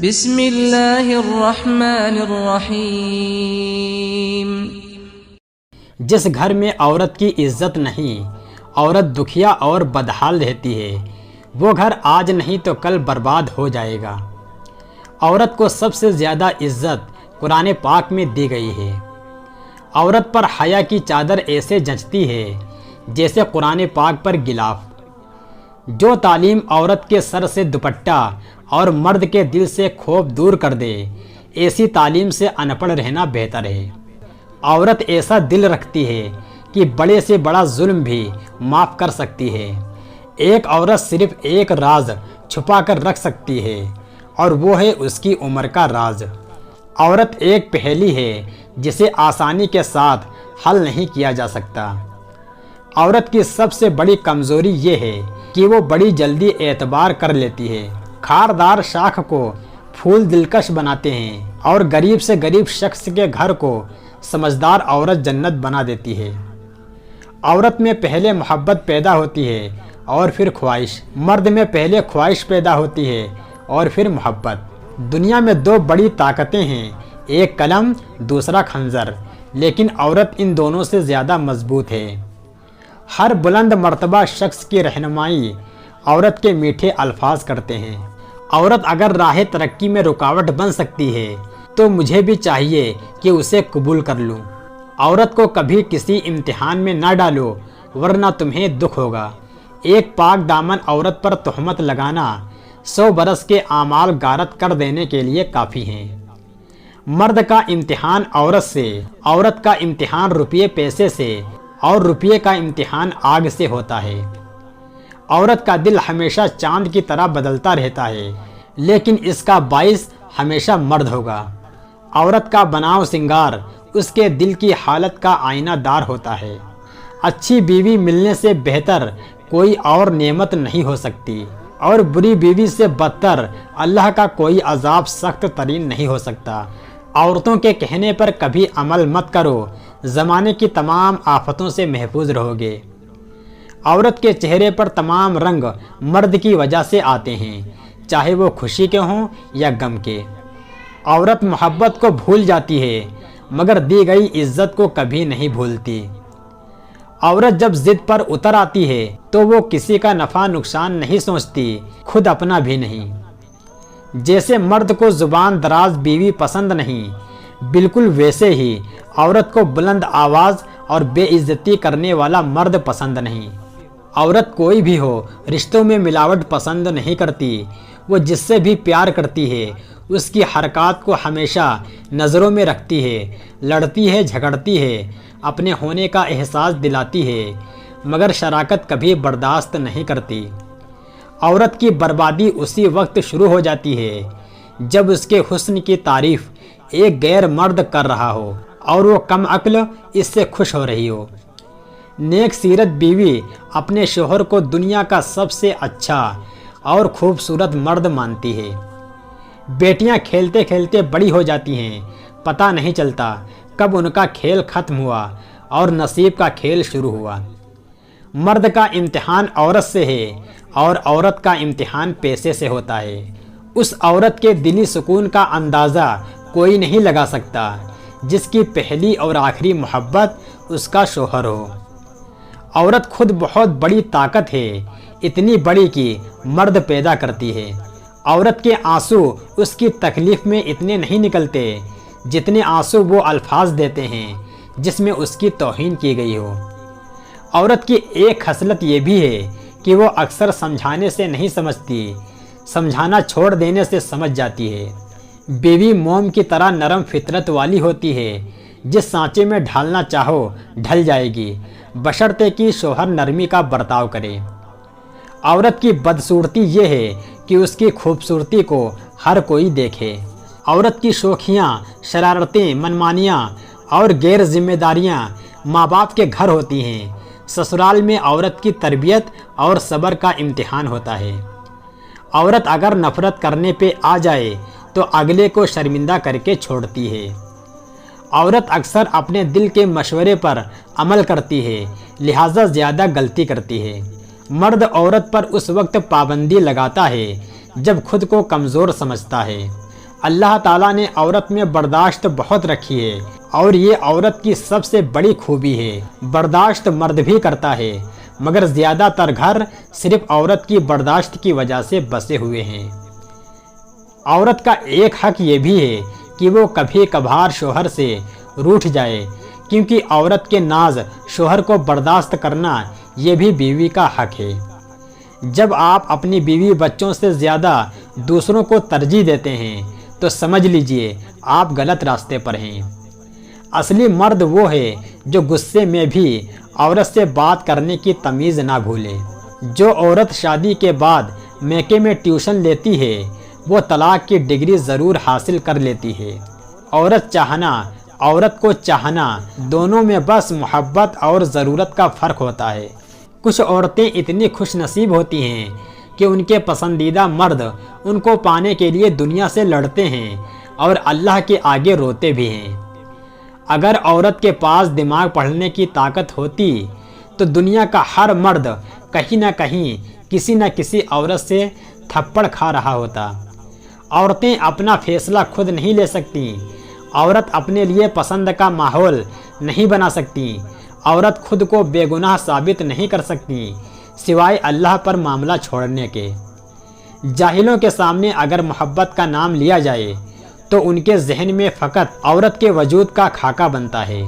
بسم اللہ الرحمن الرحیم۔ جس گھر میں عورت کی عزت نہیں، عورت دکھیا اور بدحال رہتی ہے، وہ گھر آج نہیں تو کل برباد ہو جائے گا۔ عورت کو سب سے زیادہ عزت قرآن پاک میں دی گئی ہے۔ عورت پر حیا کی چادر ایسے جچتی ہے جیسے قرآن پاک پر غلاف۔ جو تعلیم عورت کے سر سے دوپٹہ اور مرد کے دل سے خوف دور کر دے، ایسی تعلیم سے ان پڑھ رہنا بہتر ہے۔ عورت ایسا دل رکھتی ہے کہ بڑے سے بڑا ظلم بھی معاف کر سکتی ہے۔ ایک عورت صرف ایک راز چھپا کر رکھ سکتی ہے اور وہ ہے اس کی عمر کا راز۔ عورت ایک پہیلی ہے جسے آسانی کے ساتھ حل نہیں کیا جا سکتا۔ عورت کی سب سے بڑی کمزوری یہ ہے کہ وہ بڑی جلدی اعتبار کر لیتی ہے۔ کھاردار شاخ کو پھول دلکش بناتے ہیں اور غریب سے غریب شخص کے گھر کو سمجھدار عورت جنت بنا دیتی ہے۔ عورت میں پہلے محبت پیدا ہوتی ہے اور پھر خواہش، مرد میں پہلے خواہش پیدا ہوتی ہے اور پھر محبت۔ دنیا میں دو بڑی طاقتیں ہیں، ایک قلم، دوسرا خنجر، لیکن عورت ان دونوں سے زیادہ مضبوط ہے۔ ہر بلند مرتبہ شخص کی رہنمائی عورت کے میٹھے الفاظ کرتے ہیں۔ عورت اگر راہ ترقی میں رکاوٹ بن سکتی ہے تو مجھے بھی چاہیے کہ اسے قبول کر لوں۔ عورت کو کبھی کسی امتحان میں نہ ڈالو ورنہ تمہیں دکھ ہوگا۔ ایک پاک دامن عورت پر تہمت لگانا 100 برس کے اعمال غارت کر دینے کے لیے کافی ہیں۔ مرد کا امتحان عورت سے، عورت کا امتحان روپیے پیسے سے اور روپیے کا امتحان آگ سے ہوتا ہے۔ عورت کا دل ہمیشہ چاند کی طرح بدلتا رہتا ہے، لیکن اس کا باعث ہمیشہ مرد ہوگا۔ عورت کا بناؤ سنگار اس کے دل کی حالت کا آئینہ دار ہوتا ہے۔ اچھی بیوی ملنے سے بہتر کوئی اور نعمت نہیں ہو سکتی، اور بری بیوی سے بدتر اللہ کا کوئی عذاب سخت ترین نہیں ہو سکتا۔ عورتوں کے کہنے پر کبھی عمل مت کرو، زمانے کی تمام آفتوں سے محفوظ رہو گے۔ عورت کے چہرے پر تمام رنگ مرد کی وجہ سے آتے ہیں، چاہے وہ خوشی کے ہوں یا غم کے۔ عورت محبت کو بھول جاتی ہے مگر دی گئی عزت کو کبھی نہیں بھولتی۔ عورت جب ضد پر اتر آتی ہے تو وہ کسی کا نفع نقصان نہیں سوچتی، خود اپنا بھی نہیں۔ جیسے مرد کو زبان دراز بیوی پسند نہیں، بالکل ویسے ہی عورت کو بلند آواز اور بے عزتی کرنے والا مرد پسند نہیں۔ عورت کوئی بھی ہو رشتوں میں ملاوٹ پسند نہیں کرتی۔ وہ جس سے بھی پیار کرتی ہے اس کی حرکات کو ہمیشہ نظروں میں رکھتی ہے، لڑتی ہے، جھگڑتی ہے، اپنے ہونے کا احساس دلاتی ہے، مگر شراکت کبھی برداشت نہیں کرتی۔ عورت کی بربادی اسی وقت شروع ہو جاتی ہے جب اس کے حسن کی تعریف ایک غیر مرد کر رہا ہو اور وہ کم عقل اس سے خوش ہو رہی ہو۔ نیک سیرت بیوی اپنے شوہر کو دنیا کا سب سے اچھا اور خوبصورت مرد مانتی ہے۔ بیٹیاں کھیلتے کھیلتے بڑی ہو جاتی ہیں، پتہ نہیں چلتا کب ان کا کھیل ختم ہوا اور نصیب کا کھیل شروع ہوا۔ مرد کا امتحان عورت سے ہے اور عورت کا امتحان پیسے سے ہوتا ہے۔ اس عورت کے دلی سکون کا اندازہ کوئی نہیں لگا سکتا جس کی پہلی اور آخری محبت اس کا شوہر ہو۔ عورت خود بہت بڑی طاقت ہے، اتنی بڑی کہ مرد پیدا کرتی ہے۔ عورت کے آنسو اس کی تکلیف میں اتنے نہیں نکلتے جتنے آنسو وہ الفاظ دیتے ہیں جس میں اس کی توہین کی گئی ہو۔ عورت کی ایک خصلت یہ بھی ہے کہ وہ اکثر سمجھانے سے نہیں سمجھتی، سمجھانا چھوڑ دینے سے سمجھ جاتی ہے۔ بیوی موم کی طرح نرم فطرت والی ہوتی ہے، جس سانچے میں ڈھالنا چاہو ڈھل جائے گی، بشرطے کہ شوہر نرمی کا برتاؤ کرے۔ عورت کی بدصورتی یہ ہے کہ اس کی خوبصورتی کو ہر کوئی دیکھے۔ عورت کی شوخیاں، شرارتیں، منمانیاں اور غیر ذمہ داریاں ماں باپ کے گھر ہوتی ہیں۔ سسرال میں عورت کی تربیت اور صبر کا امتحان ہوتا ہے۔ عورت اگر نفرت کرنے پہ آ جائے تو اگلے کو شرمندہ کر کے چھوڑتی ہے۔ عورت اکثر اپنے دل کے مشورے پر عمل کرتی ہے، لہٰذا زیادہ غلطی کرتی ہے۔ مرد عورت پر اس وقت پابندی لگاتا ہے جب خود کو کمزور سمجھتا ہے۔ اللہ تعالیٰ نے عورت میں برداشت بہت رکھی ہے اور یہ عورت کی سب سے بڑی خوبی ہے۔ برداشت مرد بھی کرتا ہے، مگر زیادہ تر گھر صرف عورت کی برداشت کی وجہ سے بسے ہوئے ہیں۔ عورت کا ایک حق یہ بھی ہے کہ وہ کبھی کبھار شوہر سے روٹھ جائے، کیونکہ عورت کے ناز شوہر کو برداشت کرنا یہ بھی بیوی کا حق ہے۔ جب آپ اپنی بیوی بچوں سے زیادہ دوسروں کو ترجیح دیتے ہیں تو سمجھ لیجئے آپ غلط راستے پر ہیں۔ اصلی مرد وہ ہے جو غصے میں بھی عورت سے بات کرنے کی تمیز نہ بھولے۔ جو عورت شادی کے بعد میکے میں ٹیوشن لیتی ہے وہ طلاق کی ڈگری ضرور حاصل کر لیتی ہے۔ عورت کو چاہنا دونوں میں بس محبت اور ضرورت کا فرق ہوتا ہے۔ کچھ عورتیں اتنی خوش نصیب ہوتی ہیں کہ ان کے پسندیدہ مرد ان کو پانے کے لیے دنیا سے لڑتے ہیں اور اللہ کے آگے روتے بھی ہیں۔ اگر عورت کے پاس دماغ پڑھنے کی طاقت ہوتی تو دنیا کا ہر مرد کہیں نہ کہیں کسی نہ کسی عورت سے تھپڑ کھا رہا ہوتا۔ عورتیں اپنا فیصلہ خود نہیں لے سکتی۔ عورت اپنے لیے پسند کا ماحول نہیں بنا سکتی۔ عورت خود کو بے گناہ ثابت نہیں کر سکتی سوائے اللہ پر معاملہ چھوڑنے کے۔ جاہلوں کے سامنے اگر محبت کا نام لیا جائے تو ان کے ذہن میں فقط عورت کے وجود کا خاکہ بنتا ہے۔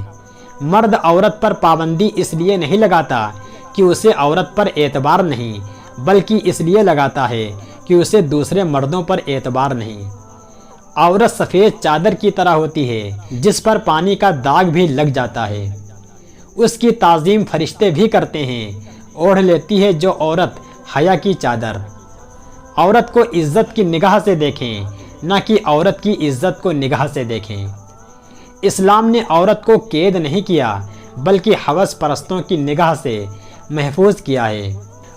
مرد عورت پر پابندی اس لیے نہیں لگاتا کہ اسے عورت پر اعتبار نہیں، بلکہ اس لیے لگاتا ہے کہ اسے دوسرے مردوں پر اعتبار نہیں۔ عورت سفید چادر کی طرح ہوتی ہے جس پر پانی کا داغ بھی لگ جاتا ہے۔ اس کی تعظیم فرشتے بھی کرتے ہیں۔ اوڑھ لیتی ہے جو عورت حیا کی چادر۔ عورت کو عزت کی نگاہ سے دیکھیں، نہ کہ عورت کی عزت کو نگاہ سے دیکھیں۔ اسلام نے عورت کو قید نہیں کیا بلکہ ہوس پرستوں کی نگاہ سے محفوظ کیا ہے۔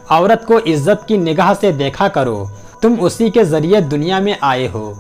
عورت کو عزت کی نگاہ سے دیکھا کرو، تم اسی کے ذریعے دنیا میں آئے ہو۔